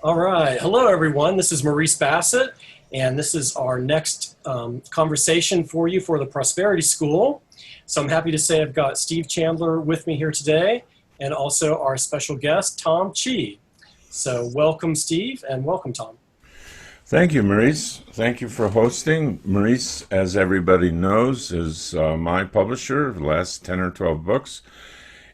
All right. Hello, everyone. This is Maurice Bassett, and this is our next conversation for you for the Prosperity School. So I'm happy to say I've got Steve Chandler with me here today, and also our special guest, Tom Chi. So welcome, Steve, and welcome, Tom. Thank you, Maurice. Thank you for hosting. Maurice, as everybody knows, is my publisher of the last 10 or 12 books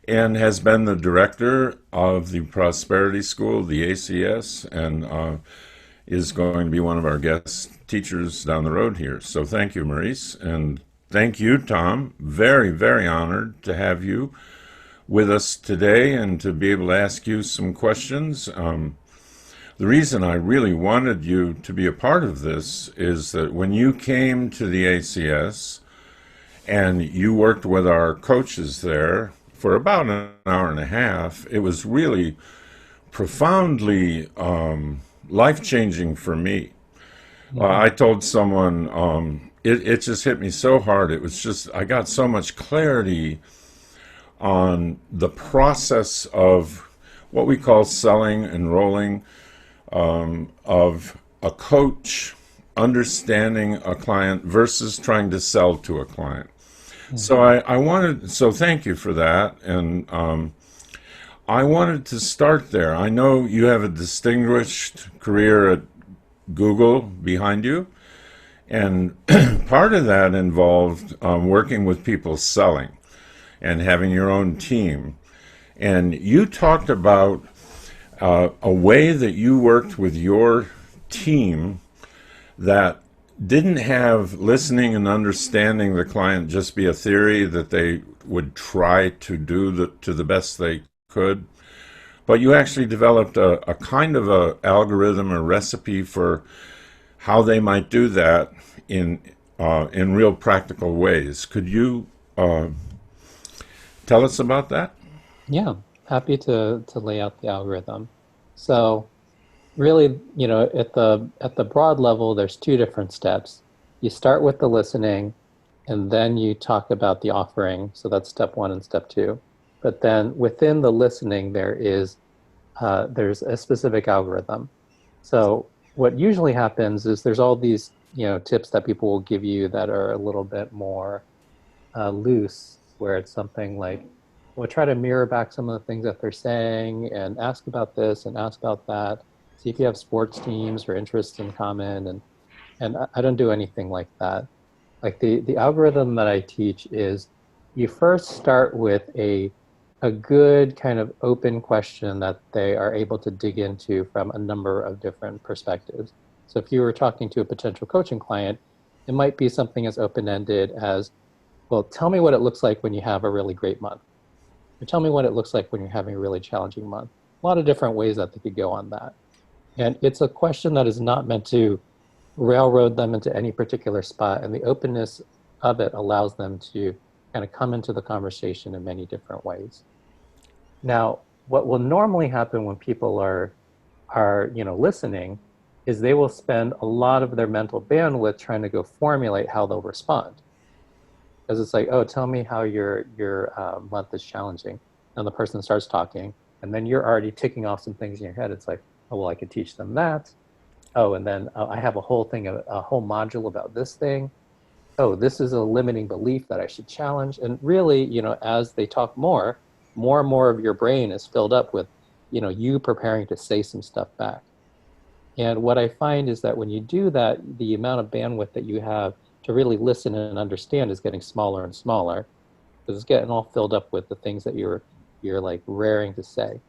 and has been the director of the Prosperity School, the ACS, and is going to be one of our guest teachers down the road here. So thank you, Maurice. And thank you, Tom. Very, very honored to have you with us today and to be able to ask you some questions. The reason I really wanted you to be a part of this is that when you came to the ACS and you worked with our coaches there for about an hour and a half, it was really profoundly life-changing for me. I told someone, it just hit me so hard. It was just, I got so much clarity on the process of what we call selling, enrolling, of a coach understanding a client versus trying to sell to a client. So so thank you for that. And I wanted to start there. I know you have a distinguished career at Google behind you, and part of that involved working with people selling and having your own team. And you talked about a way that you worked with your team that didn't have listening and understanding the client just be a theory that they would try to do to the best they could, but you actually developed a kind of a algorithm or recipe for how they might do that in real practical ways. Could you tell us about that? Yeah, happy to lay out the algorithm. So really, at the broad level, there's two different steps. You start with the listening, and then you talk about the offering. So that's step one and step two. But then within the listening, there's a specific algorithm. So what usually happens is there's all these tips that people will give you that are a little bit more loose, where it's something like, well, try to mirror back some of the things that they're saying and ask about this and ask about that. See if you have sports teams or interests in common. And I don't do anything like that. Like the algorithm that I teach is you first start with a good kind of open question that they are able to dig into from a number of different perspectives. So if you were talking to a potential coaching client, it might be something as open-ended as, well, tell me what it looks like when you have a really great month. Or tell me what it looks like when you're having a really challenging month. A lot of different ways that they could go on that. And it's a question that is not meant to railroad them into any particular spot. And the openness of it allows them to kind of come into the conversation in many different ways. Now, what will normally happen when people are listening is they will spend a lot of their mental bandwidth trying to go formulate how they'll respond. Because it's like, oh, tell me how your month is challenging. And the person starts talking, and then you're already ticking off some things in your head. It's like, oh, well, I could teach them that. Oh, and then I have a whole thing, a whole module about this thing. Oh, this is a limiting belief that I should challenge. And really, as they talk more and more of your brain is filled up with, you preparing to say some stuff back. And what I find is that when you do that, the amount of bandwidth that you have to really listen and understand is getting smaller and smaller, because it's getting all filled up with the things that you're like raring to say.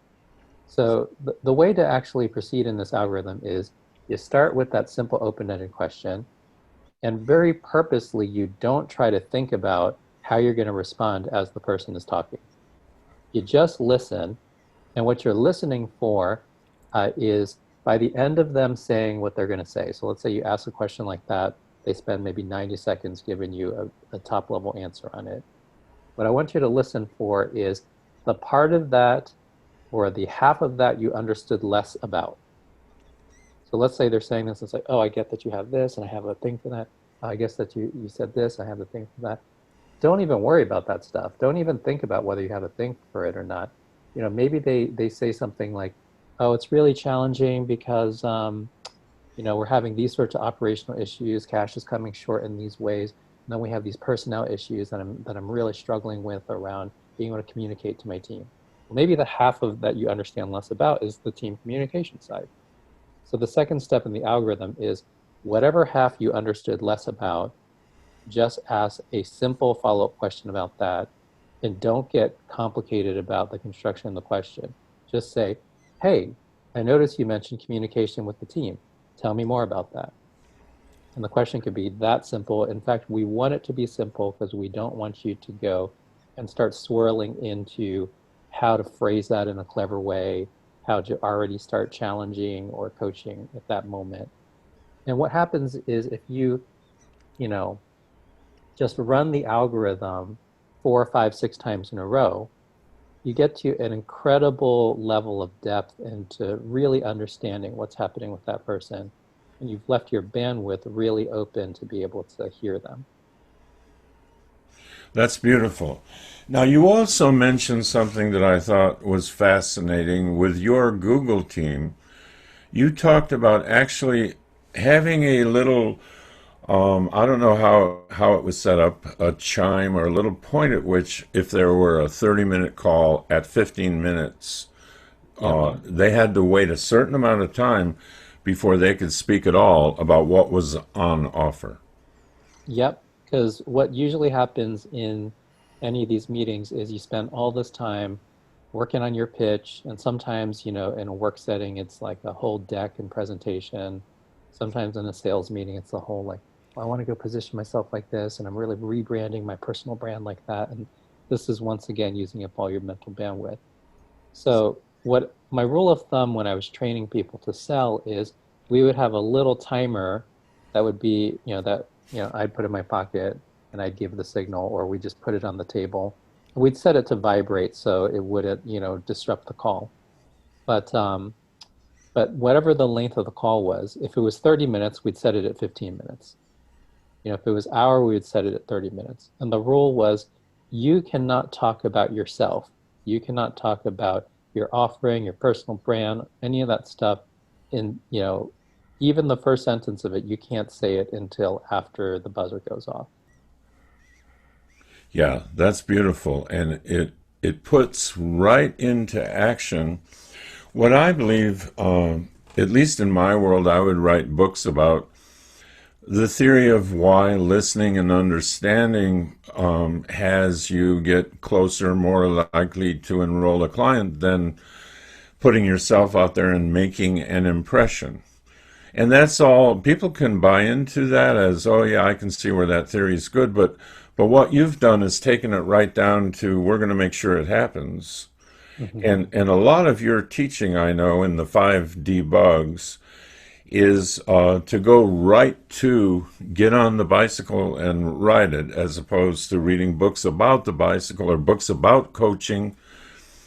So the way to actually proceed in this algorithm is you start with that simple open-ended question, and very purposely you don't try to think about how you're going to respond as the person is talking. You just listen, and what you're listening for is by the end of them saying what they're going to say. So let's say you ask a question like that, they spend maybe 90 seconds giving you a top-level answer on it. What I want you to listen for is the part of that or the half of that you understood less about. So let's say they're saying this, it's like, oh, I get that you have this, and I have a thing for that. I guess that you said this, I have a thing for that. Don't even worry about that stuff. Don't even think about whether you have a thing for it or not. Maybe they say something like, oh, it's really challenging because we're having these sorts of operational issues. Cash is coming short in these ways. And then we have these personnel issues that I'm really struggling with around being able to communicate to my team. Well, maybe the half of that you understand less about is the team communication side. So the second step in the algorithm is whatever half you understood less about, just ask a simple follow-up question about that, and don't get complicated about the construction of the question. Just say, hey, I noticed you mentioned communication with the team. Tell me more about that. And the question could be that simple. In fact, we want it to be simple because we don't want you to go and start swirling into how to phrase that in a clever way, how to already start challenging or coaching at that moment. And what happens is if you know, just run the algorithm 4, 5, 6 times in a row, you get to an incredible level of depth into really understanding what's happening with that person. And you've left your bandwidth really open to be able to hear them. That's beautiful. Now, you also mentioned something that I thought was fascinating with your Google team. You talked about actually having a little, I don't know how it was set up, a chime or a little point at which, if there were a 30-minute call at 15 minutes, they had to wait a certain amount of time before they could speak at all about what was on offer. Yep, because what usually happens in any of these meetings is you spend all this time working on your pitch, and sometimes, in a work setting, it's like a whole deck and presentation. Sometimes in a sales meeting, it's the whole like, well, I want to go position myself like this, and I'm really rebranding my personal brand like that. And this is once again using up all your mental bandwidth. So what my rule of thumb when I was training people to sell is we would have a little timer that would be, I'd put in my pocket and I'd give the signal, or we just put it on the table. We'd set it to vibrate so it wouldn't, disrupt the call. But whatever the length of the call was, if it was 30 minutes, we'd set it at 15 minutes. If it was hour, we would set it at 30 minutes. And the rule was you cannot talk about yourself. You cannot talk about your offering, your personal brand, any of that stuff. In, even the first sentence of it, you can't say it until after the buzzer goes off. Yeah, that's beautiful. And it puts right into action what I believe, at least in my world, I would write books about the theory of why listening and understanding has you get closer, more likely to enroll a client than putting yourself out there and making an impression. And that's all. People can buy into that as, oh yeah, I can see where that theory is good, but what you've done is taken it right down to we're going to make sure it happens. Mm-hmm. And a lot of your teaching, I know, in the 5 debugs is to go right to get on the bicycle and ride it, as opposed to reading books about the bicycle or books about coaching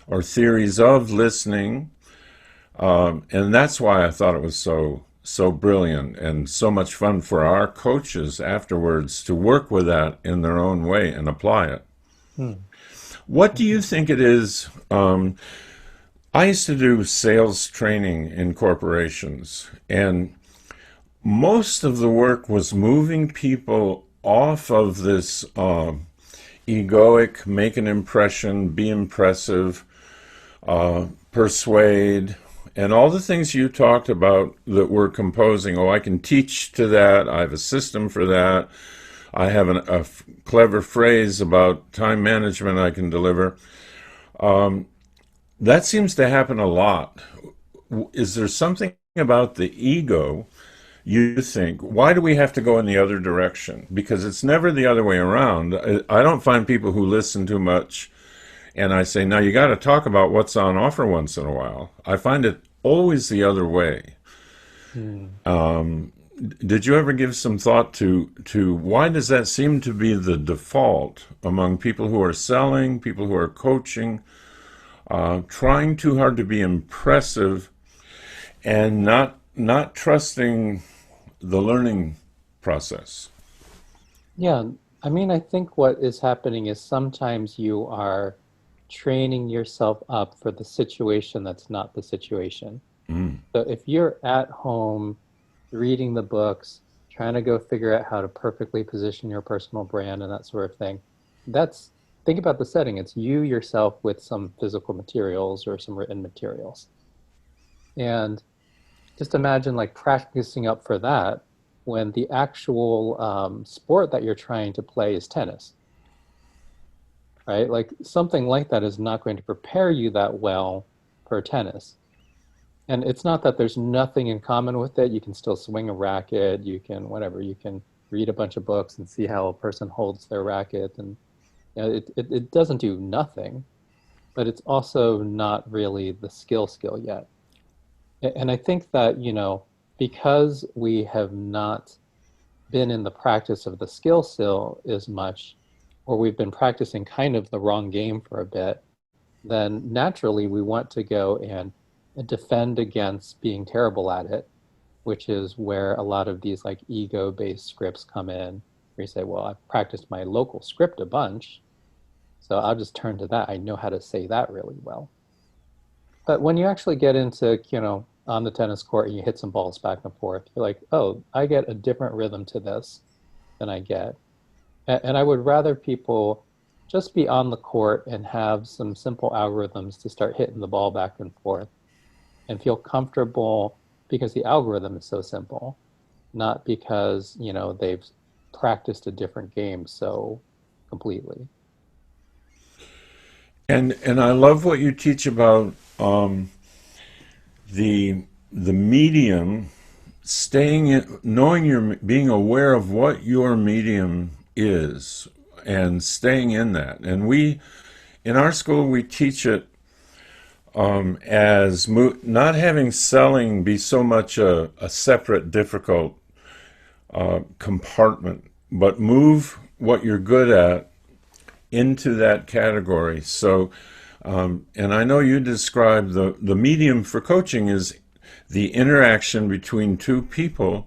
or theories of listening. And that's why I thought it was so brilliant and so much fun for our coaches afterwards to work with that in their own way and apply it. Hmm. What do you think it is? I used to do sales training in corporations, and most of the work was moving people off of this egoic, make an impression, be impressive, persuade, and all the things you talked about that we're composing. Oh, I can teach to that. I have a system for that. I have a clever phrase about time management I can deliver. That seems to happen a lot. Is there something about the ego you think? Why do we have to go in the other direction? Because it's never the other way around. I don't find people who listen too much and I say, now you got to talk about what's on offer once in a while. I find it always the other way. Did you ever give some thought to why does that seem to be the default among people who are selling, people who are coaching, trying too hard to be impressive and not trusting the learning process? Yeah, I mean, I think what is happening is sometimes you are training yourself up for the situation that's not the situation. Mm. So if you're at home reading the books, trying to go figure out how to perfectly position your personal brand and that sort of thing, that's, think about the setting. It's you yourself with some physical materials or some written materials. And just imagine like practicing up for that when the actual sport that you're trying to play is tennis, right? Like something like that is not going to prepare you that well for tennis. And it's not that there's nothing in common with it. You can still swing a racket, you can whatever, you can read a bunch of books and see how a person holds their racket. And you know, it doesn't do nothing, but it's also not really the skill yet. And I think that, you know, because we have not been in the practice of the skill as much, or we've been practicing kind of the wrong game for a bit, then naturally we want to go and defend against being terrible at it, which is where a lot of these like ego-based scripts come in, where you say, well, I've practiced my local script a bunch, so I'll just turn to that. I know how to say that really well. But when you actually get into, you know, on the tennis court and you hit some balls back and forth, you're like, oh, I get a different rhythm to this than I get. And I would rather people just be on the court and have some simple algorithms to start hitting the ball back and forth and feel comfortable because the algorithm is so simple, not because, you know, they've practiced a different game so completely. And I love what you teach about the medium, staying in, knowing your, being aware of what your medium is and staying in that. And we, in our school, we teach it as not having selling be so much a separate, difficult compartment, but move what you're good at into that category. So, and I know you described the medium for coaching is the interaction between two people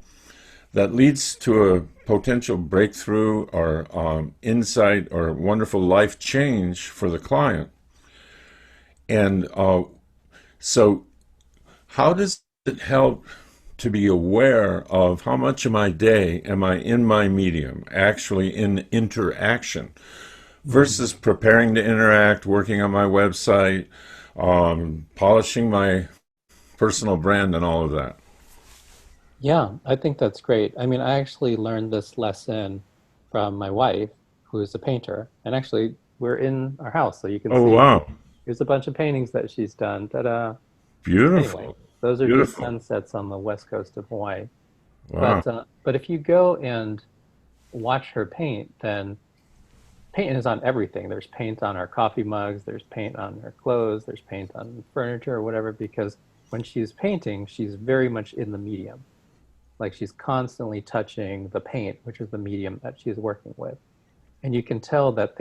that leads to a potential breakthrough or insight or wonderful life change for the client. And so, how does it help to be aware of how much of my day am I in my medium, actually in interaction, versus preparing to interact, working on my website, polishing my personal brand, and all of that? Yeah, I think that's great. I mean, I actually learned this lesson from my wife, who is a painter. And actually, we're in our house, so you can Oh, see wow. here's a bunch of paintings that she's done. Ta-da. Anyway, Beautiful. those are just Beautiful. sunsets on the west coast of Hawaii. Wow. But if you go and watch her paint, then paint is on everything. There's paint on our coffee mugs, there's paint on her clothes, there's paint on furniture or whatever, because when she's painting, she's very much in the medium. Like she's constantly touching the paint, which is the medium that she's working with. And you can tell that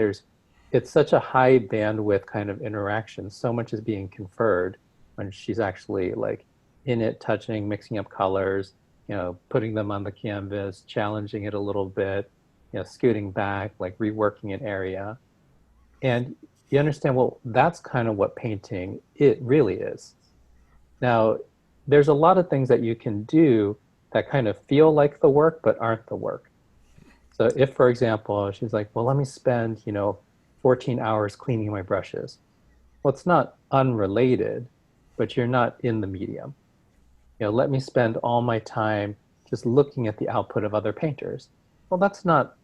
it's such a high bandwidth kind of interaction. So much is being conferred when she's actually like in it, touching, mixing up colors, you know, putting them on the canvas, challenging it a little bit, you know, scooting back, like reworking an area. And you understand, well, that's kind of what painting it really is. Now, there's a lot of things that you can do that kind of feel like the work, but aren't the work. So if, for example, she's like, well, let me spend, you know, 14 hours cleaning my brushes. Well, it's not unrelated, but you're not in the medium. You know, let me spend all my time just looking at the output of other painters. Well, that's not,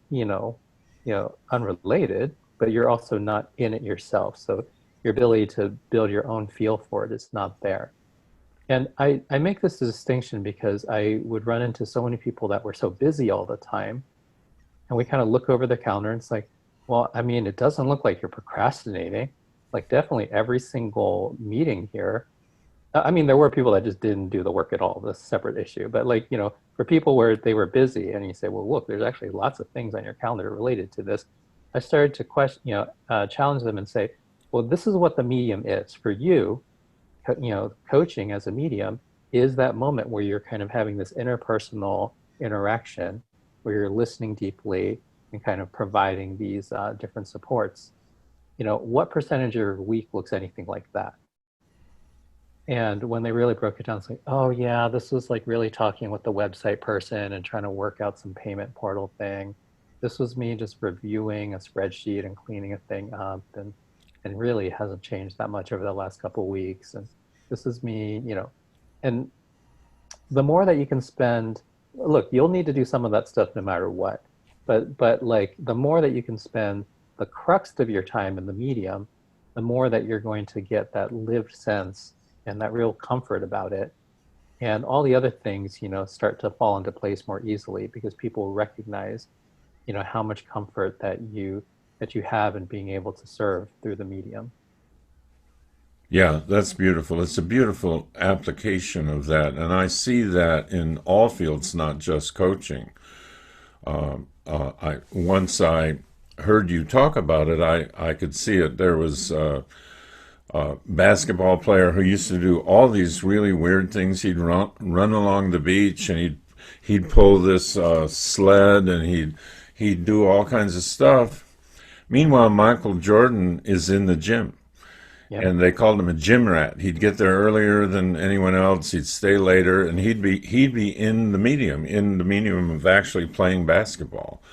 unrelated, but you're also not in it yourself. So your ability to build your own feel for it is not there. And I make this distinction because I would run into so many people that were so busy all the time. And we kind of look over the calendar and it's like, well, I mean, it doesn't look like you're procrastinating. Like definitely every single meeting here. I mean, there were people that just didn't do the work at all. That's a separate issue. But like, you know, for people where they were busy and you say, well, look, there's actually lots of things on your calendar related to this. I started to question, challenge them and say, well, this is what the medium is for you. Coaching as a medium is that moment where you're kind of having this interpersonal interaction where you're listening deeply and kind of providing these different supports. what percentage of your week looks anything like that? And when they really broke it down, it's like, oh yeah, this was like really talking with the website person and trying to work out some payment portal thing. This was me just reviewing a spreadsheet and cleaning a thing up, and really hasn't changed that much over the last couple of weeks. And this is me, and the more that you can spend, look, you'll need to do some of that stuff no matter what. But like the more that you can spend the crux of your time in the medium, the more that you're going to get that lived sense and that real comfort about it. And all the other things, start to fall into place more easily because people recognize, how much comfort that you have in being able to serve through the medium. Yeah, that's beautiful. It's a beautiful application of that. And I see that in all fields, not just coaching. Once I heard you talk about it, I could see it. There was a basketball player who used to do all these really weird things. He'd run along the beach, and he'd pull this sled, and he'd do all kinds of stuff. Meanwhile, Michael Jordan is in the gym. Yep. And they called him a gym rat. He'd get there earlier than anyone else. He'd stay later, and he'd be in the medium of actually playing basketball.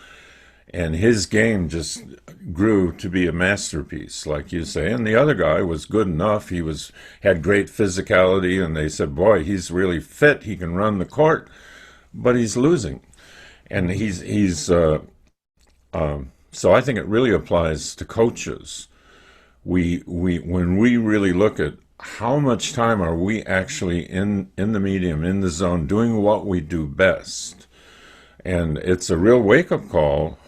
And his game just grew to be a masterpiece, like you say. And the other guy was good enough. Had great physicality, and they said, "Boy, he's really fit. He can run the court, but he's losing." And so I think it really applies to coaches. When we really look at how much time are we actually in the medium, in the zone, doing what we do best, and it's a real wake-up call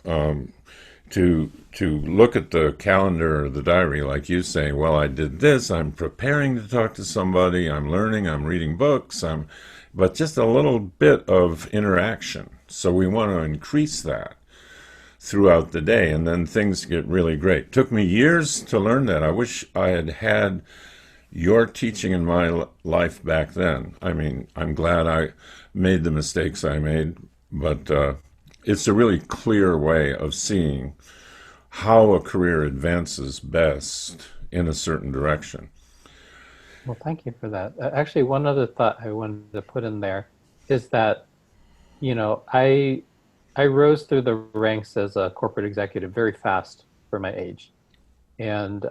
to look at the calendar or the diary, like you say. Well, I did this. I'm preparing to talk to somebody. I'm learning. I'm reading books. But just a little bit of interaction. So we want to increase that throughout the day, and then things get really great. Took me years to learn that. I wish I had had your teaching in my life back then. I mean, I'm glad I made the mistakes I made, but it's a really clear way of seeing how a career advances best in a certain direction. Well, thank you for that. Actually, one other thought I wanted to put in there is that, I rose through the ranks as a corporate executive very fast for my age. And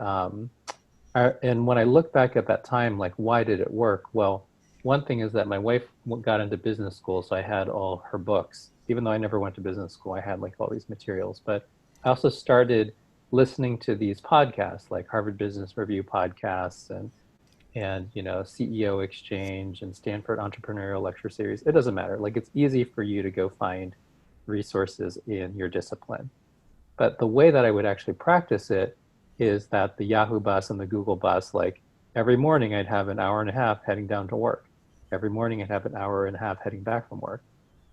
and when I look back at that time, like, why did it work? Well, one thing is that my wife got into business school, so I had all her books. Even though I never went to business school, I had like all these materials. But I also started listening to these podcasts, like Harvard Business Review podcasts and CEO Exchange and Stanford Entrepreneurial Lecture Series. It doesn't matter. Like, it's easy for you to go find resources in your discipline. But the way that I would actually practice it is that the Yahoo bus and the Google bus, like every morning I'd have an hour and a half heading down to work. Every morning I'd have an hour and a half heading back from work.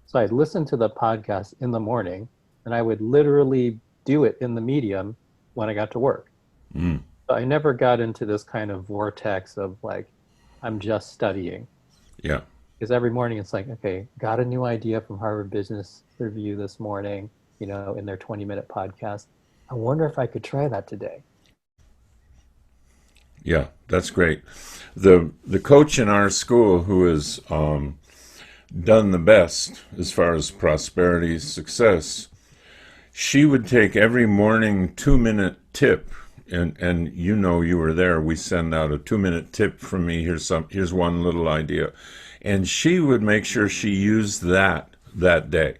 So I'd listen to the podcast in the morning, and I would literally do it in the medium when I got to work. Mm. So I never got into this kind of vortex of like, I'm just studying. Yeah. Because every morning it's like, okay, got a new idea from Harvard Business Review this morning, in their 20-minute podcast. I wonder if I could try that today. Yeah, that's great. The coach in our school who has done the best as far as prosperity success, she would take every morning 2-minute tip, and you were there. We send out a 2-minute tip from me. Here's one little idea, and she would make sure she used that day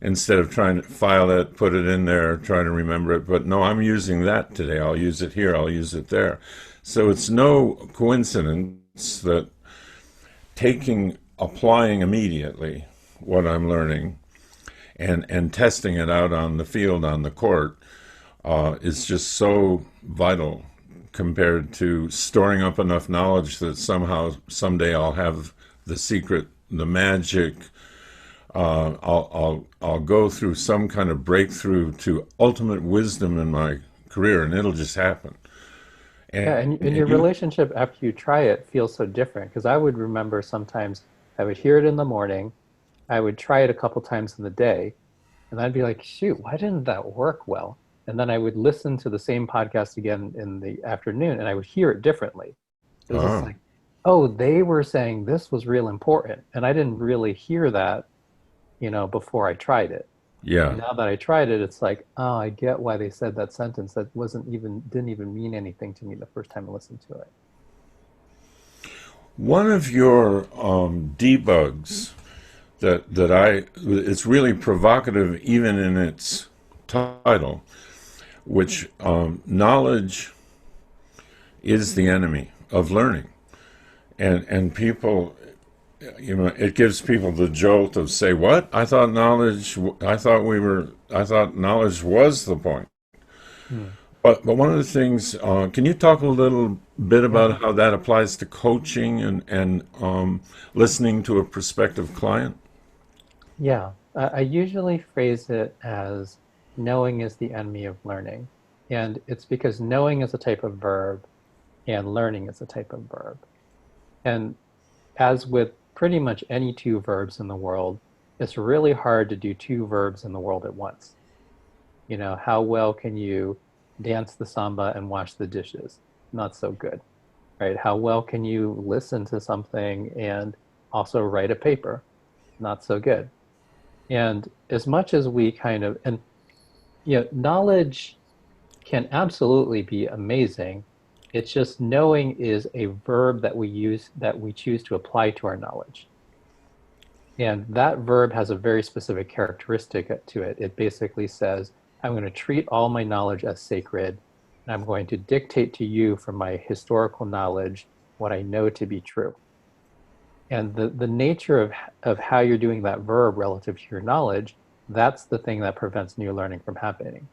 instead of trying to file it, put it in there, try to remember it. But no, I'm using that today. I'll use it here. I'll use it there. So it's no coincidence that applying immediately what I'm learning and testing it out on the field, on the court, is just so vital compared to storing up enough knowledge that someday I'll have the secret, the magic. I'll go through some kind of breakthrough to ultimate wisdom in my career, and it'll just happen. And your relationship after you try it feels so different, because I would remember sometimes I would hear it in the morning, I would try it a couple times in the day, and I'd be like, shoot, why didn't that work well? And then I would listen to the same podcast again in the afternoon and I would hear it differently. It was just Oh, like, oh, they were saying this was real important. And I didn't really hear that, before I tried it. And yeah. now that I tried it, it's like, oh, I get why they said that sentence. That didn't even mean anything to me the first time I listened to it. One of your debugs it's really provocative even in its title, which knowledge is the enemy of learning. And people, it gives people the jolt of say, what? I thought knowledge was the point. Hmm. But one of the things, can you talk a little bit Yeah. about how that applies to coaching and listening to a prospective client? Yeah. I usually phrase it as knowing is the enemy of learning. And it's because knowing is a type of verb and learning is a type of verb. And as with pretty much any two verbs in the world, it's really hard to do two verbs in the world at once. How well can you dance the samba and wash the dishes? Not so good, right? How well can you listen to something and also write a paper? Not so good. And as much as we knowledge can absolutely be amazing. It's just knowing is a verb that we use, that we choose to apply to our knowledge. And that verb has a very specific characteristic to it. It basically says, I'm going to treat all my knowledge as sacred, and I'm going to dictate to you from my historical knowledge what I know to be true. And the nature of how you're doing that verb relative to your knowledge, that's the thing that prevents new learning from happening.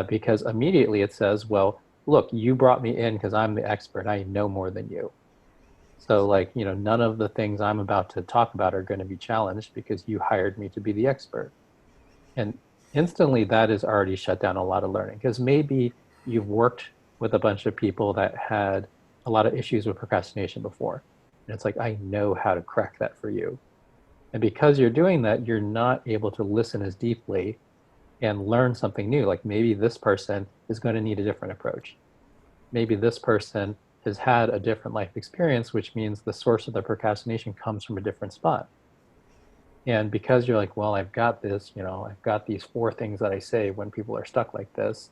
Because immediately it says, well, look, you brought me in because I'm the expert. I know more than you. So none of the things I'm about to talk about are going to be challenged because you hired me to be the expert. And instantly that has already shut down a lot of learning because maybe you've worked with a bunch of people that had a lot of issues with procrastination before. And it's like, I know how to crack that for you. And because you're doing that, you're not able to listen as deeply and learn something new. Like maybe this person is going to need a different approach. Maybe this person has had a different life experience, which means the source of the procrastination comes from a different spot. And because you're like, well, I've got this, I've got these 4 things that I say when people are stuck like this,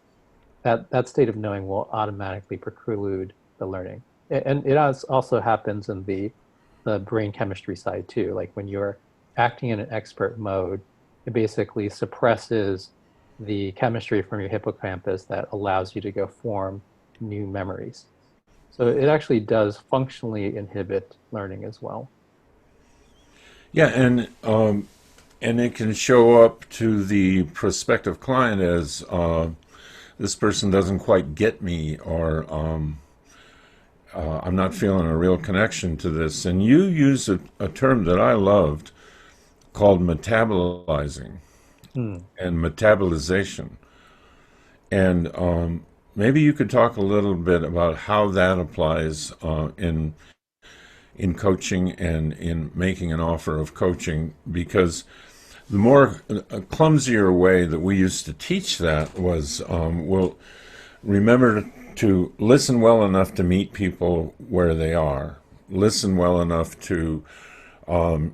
that state of knowing will automatically preclude the learning. And it also happens in the brain chemistry side too. Like when you're acting in an expert mode, it basically suppresses the chemistry from your hippocampus that allows you to go form new memories. So it actually does functionally inhibit learning as well. Yeah, and it can show up to the prospective client as this person doesn't quite get me, or I'm not feeling a real connection to this. And you use a term that I loved called metabolizing Hmm. and metabolization. And maybe you could talk a little bit about how that applies in coaching and in making an offer of coaching, because the more clumsier way that we used to teach that was, we'll remember to listen well enough to meet people where they are, listen well enough to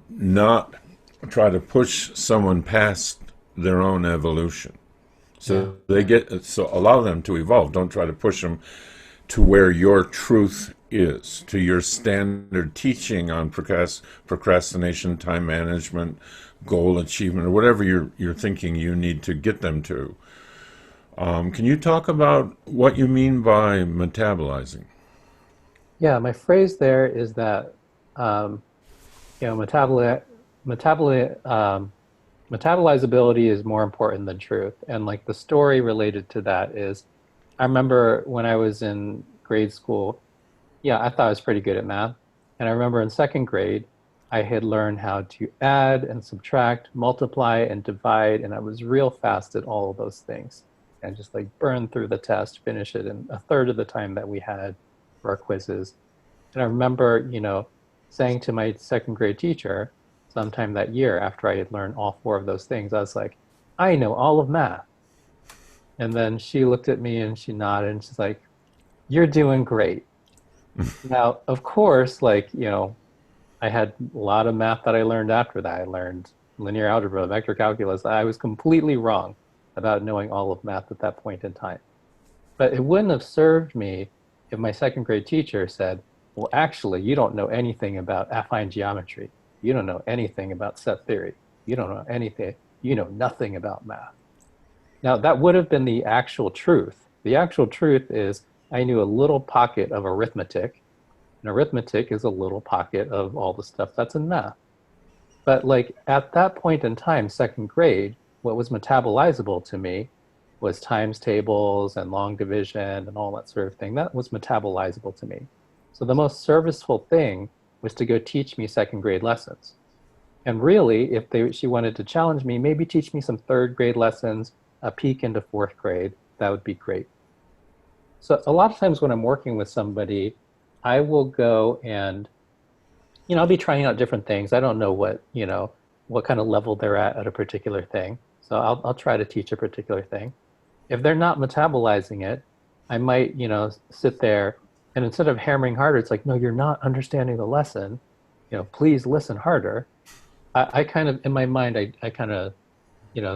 not try to push someone past their own evolution. Yeah. So allow them to evolve. Don't try to push them to where your truth is, to your standard teaching on procrastination, time management, goal achievement, or whatever you're thinking you need to get them to. Can you talk about what you mean by metabolizing? Yeah, my phrase there is that um, metaboli metabolizability is more important than truth. And like the story related to that is, I remember when I was in grade school, yeah, I thought I was pretty good at math. And I remember in second grade, I had learned how to add and subtract, multiply and divide, and I was real fast at all of those things. And just like burn through the test, finish it in a third of the time that we had for our quizzes. And I remember, saying to my second grade teacher sometime that year after I had learned all 4 of those things, I was like, I know all of math. And then she looked at me and she nodded and she's like, "You're doing great." Now, of course, I had a lot of math that I learned after that. I learned linear algebra, vector calculus. I was completely wrong about knowing all of math at that point in time. But it wouldn't have served me if my second grade teacher said, "Well, actually, you don't know anything about affine geometry. You don't know anything about set theory. You don't know anything. You know nothing about math." Now, that would have been the actual truth. The actual truth is I knew a little pocket of arithmetic, and arithmetic is a little pocket of all the stuff that's in math. But like at that point in time, second grade, what was metabolizable to me was times tables and long division and all that sort of thing. That was metabolizable to me. So the most serviceful thing was to go teach me second grade lessons. And really, if she wanted to challenge me, maybe teach me some third grade lessons, a peek into fourth grade, that would be great. So a lot of times when I'm working with somebody, I will go and, I'll be trying out different things. I don't know what kind of level they're at a particular thing. So I'll try to teach a particular thing. If they're not metabolizing it, I might, sit there and instead of hammering harder, it's like, "No, you're not understanding the lesson. Please listen harder." I kind of, in my mind, I kind of,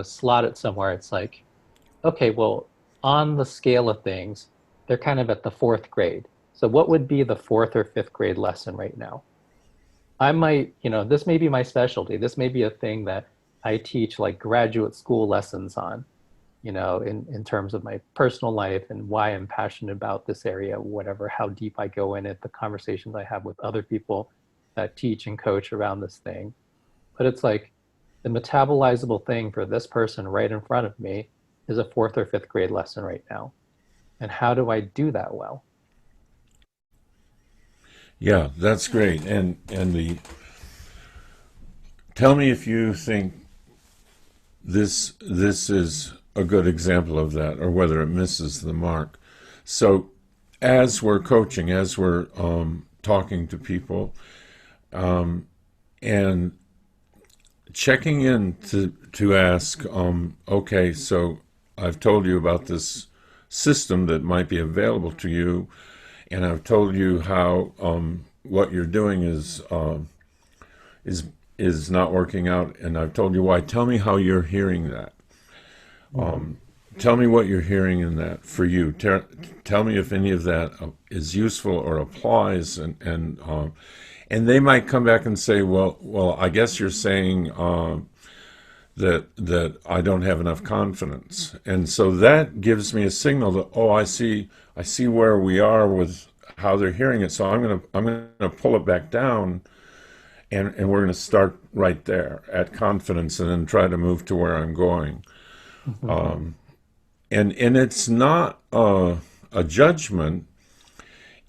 slot it somewhere. It's like, okay, well, on the scale of things, they're kind of at the fourth grade. So what would be the fourth or fifth grade lesson right now? I might, this may be my specialty. This may be a thing that I teach like graduate school lessons on, in terms of my personal life and why I'm passionate about this area, whatever, how deep I go in it, the conversations I have with other people that teach and coach around this thing. But it's like the metabolizable thing for this person right in front of me is a fourth or fifth grade lesson right now. And how do I do that well? Yeah, that's great. Tell me if you think this is a good example of that, or whether it misses the mark. So, as we're coaching, as we're talking to people, and checking in to ask, okay, so I've told you about this system that might be available to you, and I've told you how what you're doing is not working out, and I've told you why. Tell me how you're hearing that. Tell me what you're hearing in that for you. Tell me if any of that is useful or applies, and they might come back and say, well, I guess you're saying that I don't have enough confidence, and so that gives me a signal that, oh, I see where we are with how they're hearing it. So I'm gonna pull it back down, and we're gonna start right there at confidence, and then try to move to where I'm going. Mm-hmm. And it's not a judgment.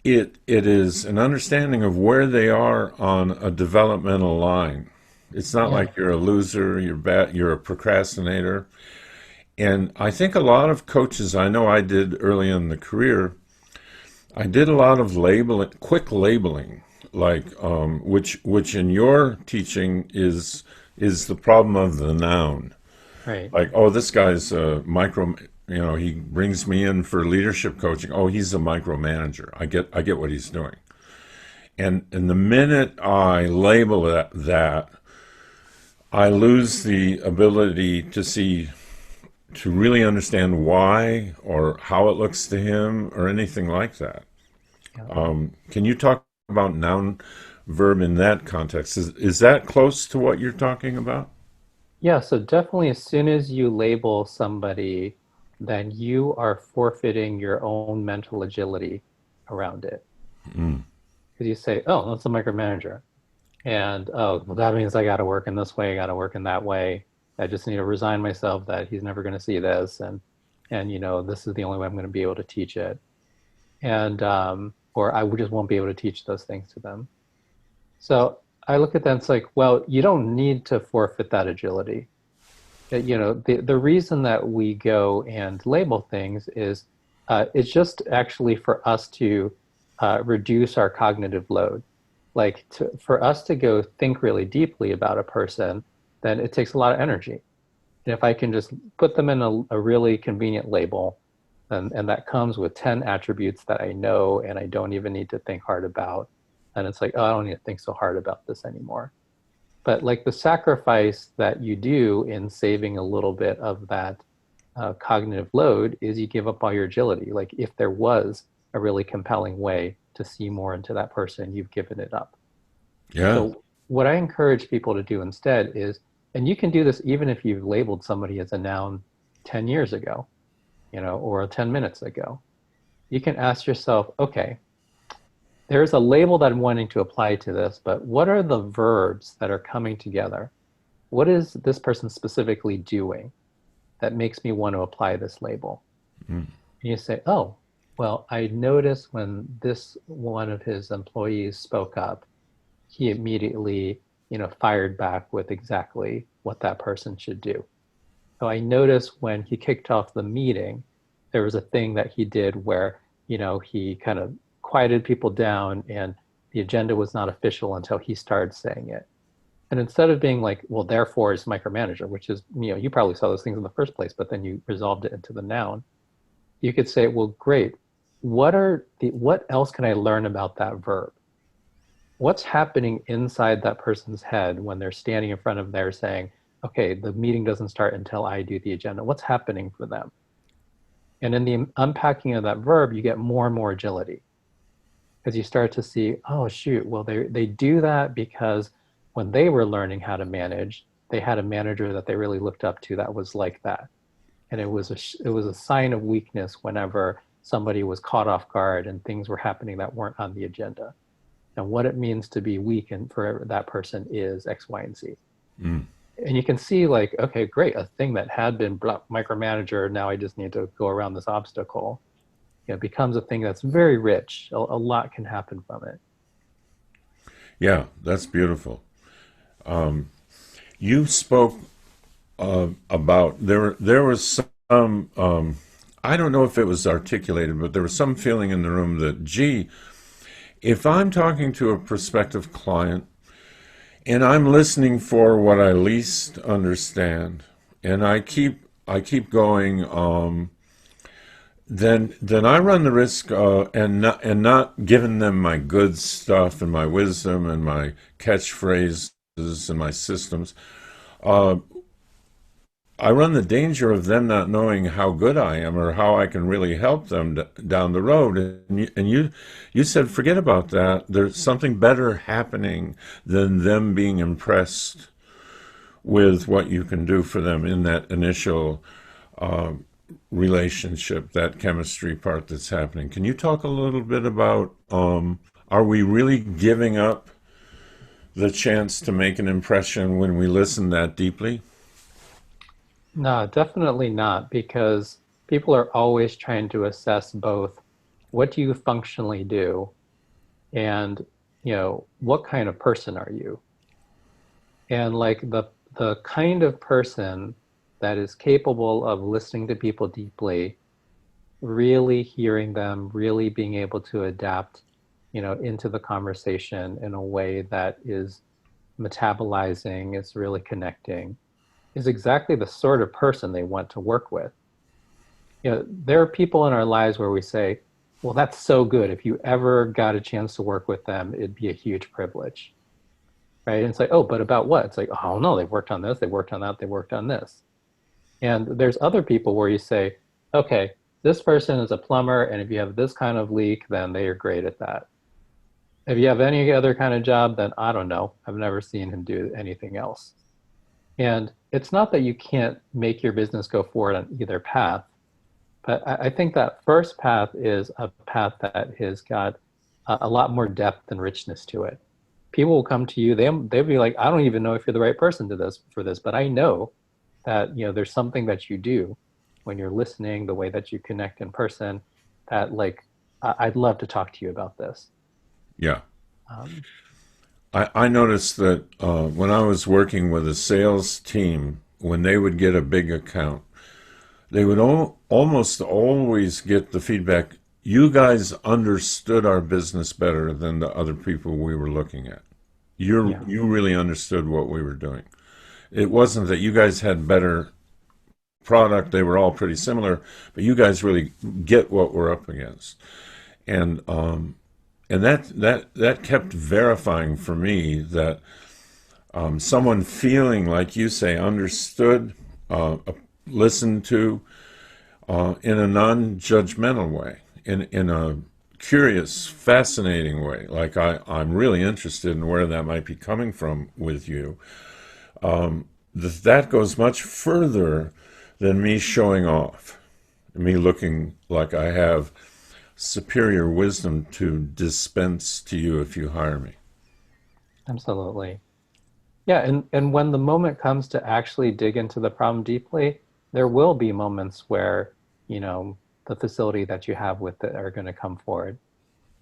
It is an understanding of where they are on a developmental line. It's not Yeah. like you're a loser, you're bad, you're a procrastinator. And I think a lot of coaches, I know I did early in the career, I did a lot of labeling, quick labeling, like which in your teaching is the problem of the noun. Right. Like, oh, this guy's a micro, he brings me in for leadership coaching. Oh, he's a micromanager. I get what he's doing. And the minute I label that, I lose the ability to really understand why or how it looks to him or anything like that. Yeah. Can you talk about noun verb in that context? Is that close to what you're talking about? Yeah, so definitely as soon as you label somebody, then you are forfeiting your own mental agility around it. Mm. Because you say, "Oh, that's a micromanager." And, "Oh, well, that means I got to work in this way, I got to work in that way. I just need to resign myself that he's never going to see this. And, this is the only way I'm going to be able to teach it." And, or I just won't be able to teach those things to them. So I look at that and it's like, well, you don't need to forfeit that agility. The reason that we go and label things is it's just actually for us to reduce our cognitive load. Like for us to go think really deeply about a person, then it takes a lot of energy. And if I can just put them in a really convenient label, and that comes with 10 attributes that I know and I don't even need to think hard about, and it's like, oh, I don't need to think so hard about this anymore. But like the sacrifice that you do in saving a little bit of that cognitive load is you give up all your agility. Like if there was a really compelling way to see more into that person, you've given it up. Yeah. So what I encourage people to do instead is, and you can do this even if you've labeled somebody as a noun 10 years ago, or 10 minutes ago. You can ask yourself, okay, there's a label that I'm wanting to apply to this, but what are the verbs that are coming together? What is this person specifically doing that makes me want to apply this label? Mm. And you say, oh, well, I noticed when this one of his employees spoke up, he immediately, fired back with exactly what that person should do. So I noticed when he kicked off the meeting, there was a thing that he did where, he kind of quieted people down and the agenda was not official until he started saying it. And instead of being like, well, therefore is micromanager, which is, you probably saw those things in the first place, but then you resolved it into the noun. You could say, well, great. What else can I learn about that verb? What's happening inside that person's head when they're standing in front of there saying, okay, the meeting doesn't start until I do the agenda. What's happening for them? And in the unpacking of that verb, you get more and more agility because you start to see, oh, shoot, well, they do that because when they were learning how to manage, they had a manager that they really looked up to that was like that. And it was a sign of weakness whenever somebody was caught off guard and things were happening that weren't on the agenda. And what it means to be weak and for that person is X, Y, and Z. Mm. And you can see like, okay, great, a thing that had been micromanager, now I just need to go around this obstacle. It becomes a thing that's very rich. A lot can happen from it. Yeah, that's beautiful. You spoke about there was some I don't know if it was articulated, but there was some feeling in the room that, gee, if I'm talking to a prospective client and I'm listening for what I least understand, and I keep going, then I run the risk and not giving them my good stuff and my wisdom and my catchphrases and my systems. I run the danger of them not knowing how good I am or how I can really help them down the road. And you said, forget about that. There's something better happening than them being impressed with what you can do for them in that initial relationship, that chemistry part that's happening. Can you talk a little bit about, are we really giving up the chance to make an impression when we listen that deeply? No, definitely not, because people are always trying to assess both what do you functionally do and, what kind of person are you? And like the kind of person that is capable of listening to people deeply, really hearing them, really being able to adapt, into the conversation in a way that is metabolizing, it's really connecting, is exactly the sort of person they want to work with. There are people in our lives where we say, well, that's so good. If you ever got a chance to work with them, it'd be a huge privilege, right? And it's like, oh, but about what? It's like, oh, no, they've worked on this, they worked on that, they worked on this. And there's other people where you say, okay, this person is a plumber, and if you have this kind of leak, then they are great at that. If you have any other kind of job, then I don't know. I've never seen him do anything else. And it's not that you can't make your business go forward on either path, but I think that first path is a path that has got a lot more depth and richness to it. People will come to you, they'll be like, I don't even know if you're the right person for this, but I know that there's something that you do when you're listening, the way that you connect in person, that like, I'd love to talk to you about this. Yeah. Um, I noticed that when I was working with a sales team, when they would get a big account, they would almost always get the feedback, you guys understood our business better than the other people we were looking at. You really understood what we were doing. It wasn't that you guys had better product. They were all pretty similar, but you guys really get what we're up against. And that kept verifying for me that someone feeling, like you say, understood, listened to, in a non-judgmental way, in a curious, fascinating way. Like I'm really interested in where that might be coming from with you. That goes much further than me showing off, me looking like I have superior wisdom to dispense to you if you hire me. Absolutely. Yeah, and when the moment comes to actually dig into the problem deeply, there will be moments where, the facility that you have with it are going to come forward.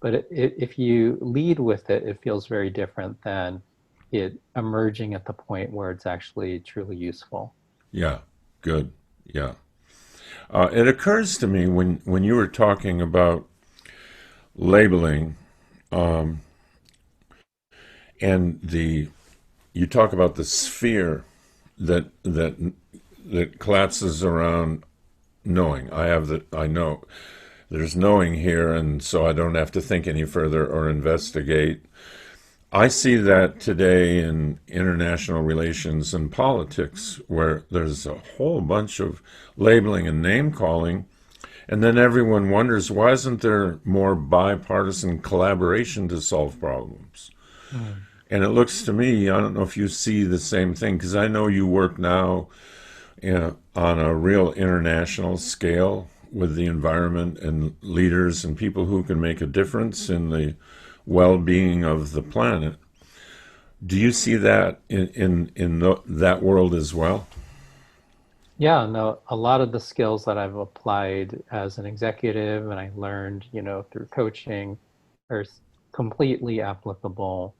But if you lead with it, it feels very different than it emerging at the point where it's actually truly useful. Yeah, good. Yeah. It occurs to me when you were talking about labeling, and you talk about the sphere that collapses around knowing. I know there's knowing here, and so I don't have to think any further or investigate. I see that today in international relations and politics, where there's a whole bunch of labeling and name calling, and then everyone wonders, why isn't there more bipartisan collaboration to solve problems? Mm. And it looks to me, I don't know if you see the same thing, because I know you work now on a real international scale with the environment and leaders and people who can make a difference in the well-being of the planet. Do you see that that world as well? Yeah, no, a lot of the skills that I've applied as an executive and I learned, through coaching are completely applicable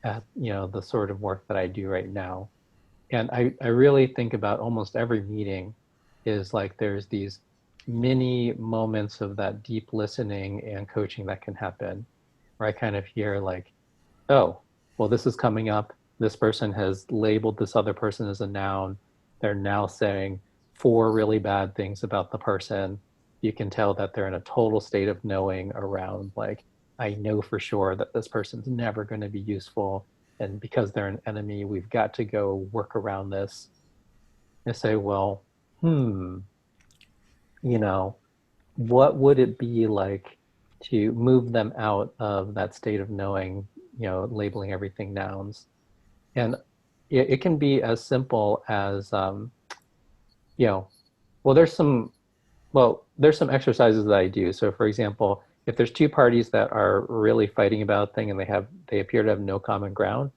at, the sort of work that I do right now. And I really think about almost every meeting is like there's these mini moments of that deep listening and coaching that can happen where I kind of hear like, oh, well, this is coming up. This person has labeled this other person as a noun. They're now saying four really bad things about the person. You can tell that they're in a total state of knowing around, like, I know for sure that this person's never going to be useful. And because they're an enemy, we've got to go work around this. And say, well, hmm, you know, what would it be like to move them out of that state of knowing, labeling everything nouns? And it can be as simple as, you know, well, there's some exercises that I do. So for example, if there's two parties that are really fighting about a thing and they appear to have no common ground,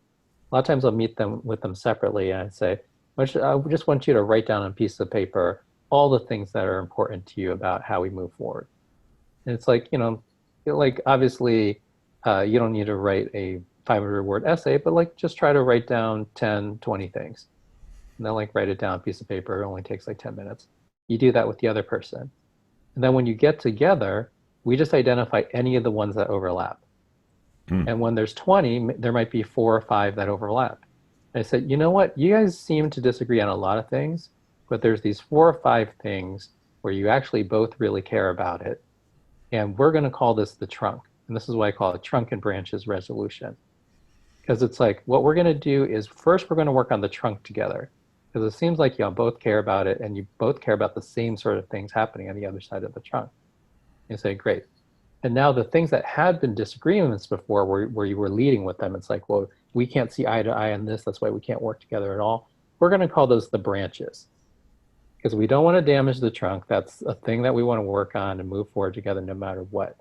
a lot of times I'll meet them with them separately and I'd say, I just want you to write down on a piece of paper all the things that are important to you about how we move forward. And it's like, like obviously you don't need to write a 500-word essay, but like just try to write down 10, 20 things. And then like write it down on a piece of paper. It only takes like 10 minutes. You do that with the other person. And then when you get together, we just identify any of the ones that overlap. Mm. And when there's 20, there might be 4 or 5 that overlap. And I said, you know what? You guys seem to disagree on a lot of things, but there's these 4 or 5 things where you actually both really care about it. And we're going to call this the trunk. And this is why I call it trunk and branches resolution. Because it's like, what we're going to do is first we're going to work on the trunk together. Because it seems like y'all both care about it and you both care about the same sort of things happening on the other side of the trunk. And you say, great. And now the things that had been disagreements before where you were leading with them, it's like, well, we can't see eye to eye on this. That's why we can't work together at all. We're going to call those the branches. Because we don't want to damage the trunk. That's a thing that we want to work on and move forward together no matter what.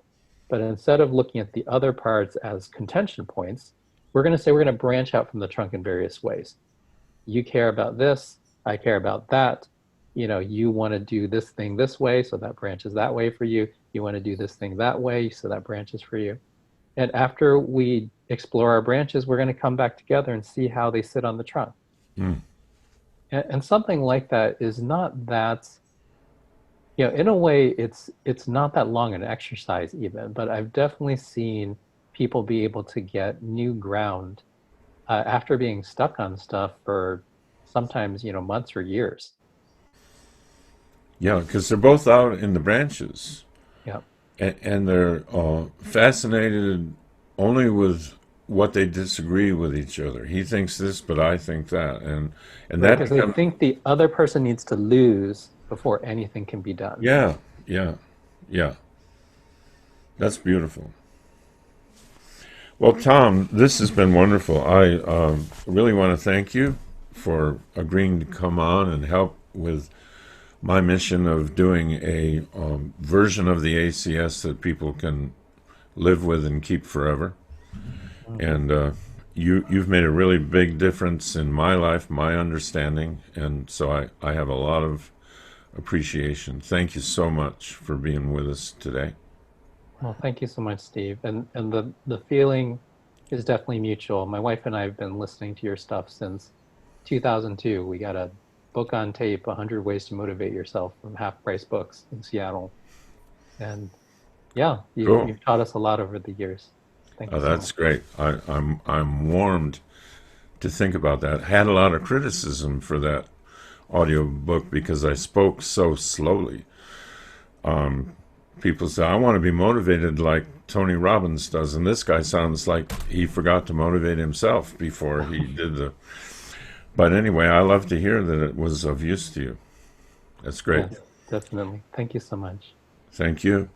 But instead of looking at the other parts as contention points, we're going to say we're going to branch out from the trunk in various ways. You care about this, I care about that. You want to do this thing this way, so that branches that way for you. You want to do this thing that way, so that branches for you. And after we explore our branches, we're going to come back together and see how they sit on the trunk. Mm. And something like that is not that, in a way, it's not that long an exercise even, but I've definitely seen people be able to get new ground after being stuck on stuff for sometimes, months or years. Yeah, because they're both out in the branches, Yeah. and they're fascinated only with what they disagree with each other. He thinks this, but I think that, and that Because they becomes, think the other person needs to lose before anything can be done. yeah, yeah, yeah. That's beautiful. Well, Tom, this has been wonderful. I really want to thank you for agreeing to come on and help with my mission of doing a version of the ACS that people can live with and keep forever. And you've made a really big difference in my life, my understanding, and so I have a lot of appreciation. Thank you so much for being with us today. Well, thank you so much, Steve. And the feeling is definitely mutual. My wife and I have been listening to your stuff since 2002. We got a book on tape, 100 Ways to Motivate Yourself from Half Price Books in Seattle. And yeah, Cool. you've taught us a lot over the years. Thank you so That's much. great. I'm warmed to think about that. Had a lot of criticism for that audiobook because I spoke so slowly. People say, I want to be motivated like Tony Robbins does, and this guy sounds like he forgot to motivate himself before he did the. But anyway, I love to hear that it was of use to you. That's great. Yes, definitely. Thank you so much. Thank you.